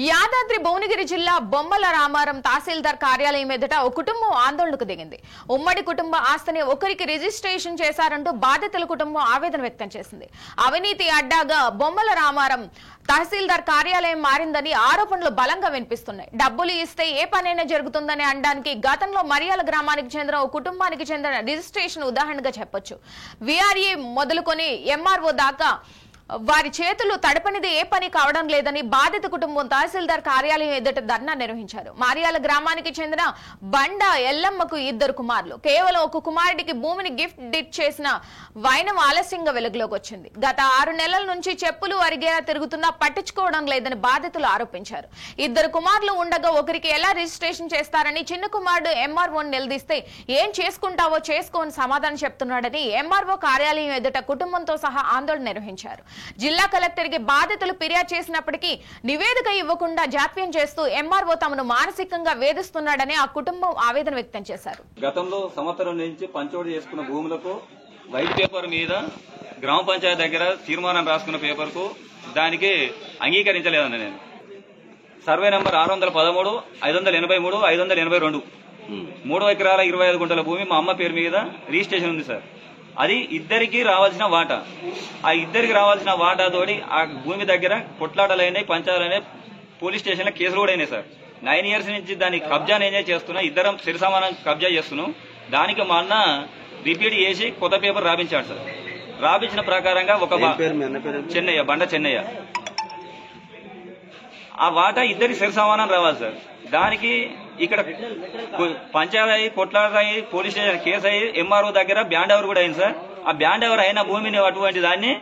యాదాద్రి భువనగిరి జిల్లా బొమ్మల రామారం తహసీల్దార్ కార్యాలయం ఎదుట ఓ కుటుంబం ఆందోళనకు దిగింది. ఉమ్మడి కుటుంబ ఆస్తిని ఒకరికి రిజిస్ట్రేషన్ చేశారంటూ బాధితుల కుటుంబం ఆవేదన వ్యక్తం చేసింది. అవినీతి అడ్డాగా బొమ్మల రామారం తహసీల్దార్ కార్యాలయం మారిందని ఆరోపణలు బలంగా వినిపిస్తున్నాయి. డబ్బులు ఇస్తే ఏ పనైనా జరుగుతుందని అనడానికి గతంలో మరియాల గ్రామానికి చెందిన ఓ కుటుంబానికి చెందిన రిజిస్ట్రేషన్ ఉదాహరణగా చెప్పొచ్చు. విఆర్ఏ మొదలుకొని ఎంఆర్ఓ దాకా వారి చేతులు తడపనిది ఏ పని కావడం లేదని బాధిత కుటుంబం తహసీల్దార్ కార్యాలయం ఎదుట ధర్నా నిర్వహించారు. మార్యాల గ్రామానికి చెందిన బండ ఎల్లమ్మకు 2 కుమారులు. కేవలం ఒక కుమారుడికి భూమిని గిఫ్ట్ డిట్ చేసిన వైనం ఆలస్యంగా వెలుగులోకి వచ్చింది. గత 6 నెలల నుంచి చెప్పులు అరిగేలా తిరుగుతున్నా పట్టించుకోవడం లేదని బాధితులు ఆరోపించారు. 2 కుమారులు ఉండగా ఒకరికి ఎలా రిజిస్ట్రేషన్ చేస్తారని చిన్న కుమారుడు ఎంఆర్ఓని నిలదీస్తే ఏం చేసుకుంటావో చేసుకోని సమాధానం చెప్తున్నాడని ఎంఆర్ఓ కార్యాలయం ఎదుట కుటుంబంతో సహా ఆందోళన నిర్వహించారు. జిల్లా కలెక్టర్ కి బాధితులు ఫిర్యాదు చేసినప్పటికీ నివేదిక ఇవ్వకుండా జాప్యం చేస్తూ ఎంఆర్ఓ తమను మానసికంగా వేధిస్తున్నాడని ఆ కుటుంబం ఆవేదన వ్యక్తం చేశారు. గతంలో సంవత్సరం నుంచి పంచోడు చేసుకున్న భూములకు వైట్ పేపర్ మీద గ్రామ పంచాయతీ దగ్గర తీర్మానం రాసుకున్న పేపర్ కు దానికి అంగీకరించలేదన్న నేను. సర్వే నంబర్ 613, 583, 582 3 ఎకరాల 25 గుంటల భూమి మా అమ్మ పేరు మీద రిజిస్ట్రేషన్ ఉంది సార్. అది ఇద్దరికి రావాల్సిన వాటా. ఆ ఇద్దరికి రావాల్సిన వాటా తోటి ఆ భూమి దగ్గర కొట్లాటలైనాయి, పంచాలైనాయి, పోలీస్ స్టేషన్ లో కేసులు కూడా అయినాయి సార్. 9 ఇయర్స్ నుంచి దాన్ని కబ్జా నేనే చేస్తున్నా, ఇద్దరం సరిసమానం కబ్జా చేస్తున్నాం. దానికి మా అన్న రిపీట్ చేసి కొత్త పేపర్ రాపించాడు సార్. రాపించిన ప్రకారంగా ఒక చెన్నయ్య, బండ చెన్నయ్య, ఆ వాటా ఇద్దరికి సరిసమానం రావాలి సార్. దానికి ఇక్కడ పంచాయతీ అయ్యి, కొట్లాటయ్యి, పోలీస్ స్టేషన్ కేసు అయ్యి, ఎంఆర్ఓ దగ్గర బ్యాండ్ ఎవరు కూడా అయింది సార్. ఆ బ్యాండ్ ఎవరు అయిన భూమిని అటువంటి దాన్ని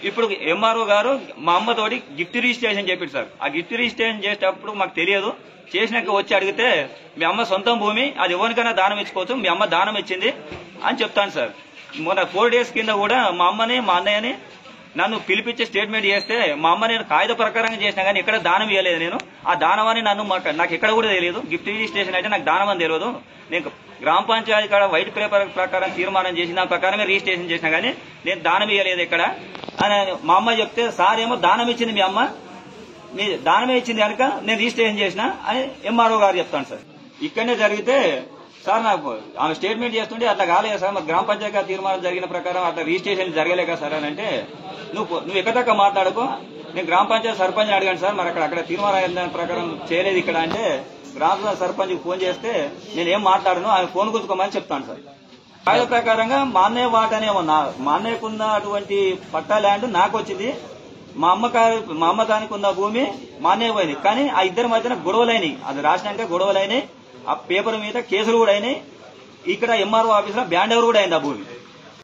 ఇప్పుడు ఎంఆర్ఓ గారు మా అమ్మతోటి గిఫ్ట్ రిజిస్ట్రేషన్ చెప్పారు సార్. ఆ గిఫ్ట్ రిజిస్ట్రేషన్ చేసేటప్పుడు మాకు తెలియదు. చేసినాక వచ్చి అడిగితే మీ అమ్మ సొంతం భూమి, అది ఎవరికైనా దానం ఇచ్చుకోవచ్చు, మీ అమ్మ దానం ఇచ్చింది అని చెప్తాను సార్. మొన్న 4 days కింద కూడా మా అమ్మని, మా అన్నయ్యని నన్ను పిలిపించి స్టేట్మెంట్ చేస్తే మా అమ్మ నేను కాగిత ప్రకారంగా చేసినా కానీ ఎక్కడ దానం ఇవ్వలేదు. నేను ఆ దానం అని నాకు ఎక్కడ కూడా తెలియదు. గిఫ్ట్ రిజిస్ట్రేషన్ అయితే నాకు దానం అని తెలియదు. నేను గ్రామ పంచాయతీ కాడ వైట్ పేపర్ ప్రకారం తీర్మానం చేసి దాని ప్రకారమే రిజిస్ట్రేషన్ చేసినా కానీ నేను దానం ఇవ్వలేదు ఎక్కడ అని మా అమ్మ చెప్తే, సార్ ఏమో దానం ఇచ్చింది మీ అమ్మ, మీ దానమే ఇచ్చింది కనుక నేను రిజిస్ట్రేషన్ చేసిన అని ఎంఆర్ఓ గారు చెప్తాను సార్. ఇక్కడనే జరిగితే సార్ నాకు ఆమె స్టేట్మెంట్ చేస్తుంటే అట్లా కాలేదు సార్, గ్రామ పంచాయతీ తీర్మానం జరిగిన ప్రకారం అట్లా రిజిస్ట్రేషన్ జరగలేక సార్ అని అంటే, నువ్వు ఎక్కడక్క మాట్లాడుకో, నేను గ్రామ పంచాయతీ సర్పంచ్ అడిగాను సార్, మరి అక్కడ తీర్మానం ప్రకారం చేయలేదు ఇక్కడ అంటే గ్రామ సర్పంచ్ ఫోన్ చేస్తే నేనేం మాట్లాడను, ఆయన ఫోన్ కూర్చుకోమని చెప్తాను సార్. కాగిత ప్రకారంగా మా అన్నయ్య వాటనేమో మా అన్నయ్యకున్న అటువంటి పట్టా ల్యాండ్ నాకు వచ్చింది, మా అమ్మ దానికి ఉన్న భూమి మా అన్నయ్య పోయింది. కానీ ఆ ఇద్దరి మధ్యన గొడవలైనవి, అది రాసినాక గొడవలైనవి, ఆ పేపర్ మీద కేసులు కూడా అయినాయి. ఇక్కడ ఎంఆర్ఓ ఆఫీస్ లో బ్యాండ్ ఎవరు కూడా అయింది ఆ భూమి.